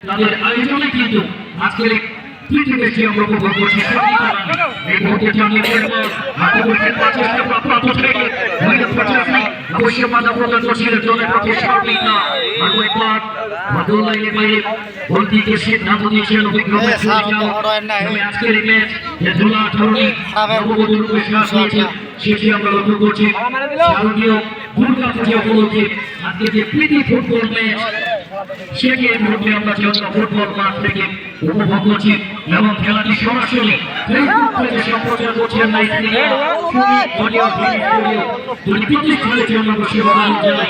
তাদের আয়োজনে কিন্তু আজকের পৃথিবীতে আমরা উপভোগ করছি এই মুহূর্তে জানিয়ে দেব আত্মপরিচয় চেষ্টা প্রাপ্ত থেকে অবশ্যই মাদা প্রদান করছিল দলের পক্ষে সার্বিক না আরো একবার বদলাইলে বাইরে বলতিকে সিদ্ধান্ত নিয়েছেন অভিজ্ঞতা আজকের এই ম্যাচ যে ধুলা ধরনি নববধূর বিশ্বাস হয়েছে সেটি আমরা লক্ষ্য করছি শারদীয় দুর্গা পূজা উপলক্ষে আজকে যে প্রীতি ফুটবল ম্যাচ সেটি এই মুহূর্তে আমরা চন্দ্র ফুটবল মাঠ থেকে উপভোগ করছি এবং খেলাটি সরাসরি ফেসবুক পেজে সম্প্রচার করছেন প্রতিষ্ঠানের জন্য সেবাদান জানাই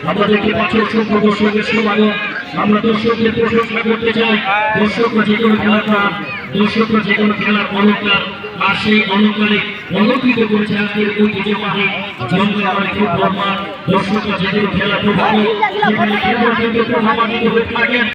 আমাদেরকে বছর সংখ্যক দর্শকের সমাগম আমরা দর্শকদের প্রশংসা করতে চাই দর্শকরা যে কোনো খেলার দর্শকরা যে কোনো খেলার অলঙ্কার আর সেই অলঙ্কারে অলঙ্কৃত করেছে আজকের ঐতিহ্যবাহী জঙ্গলবাড়ি ফুটবল মাঠ দর্শকরা যে কোনো খেলা প্রভাবিত হয়ে থাকেন।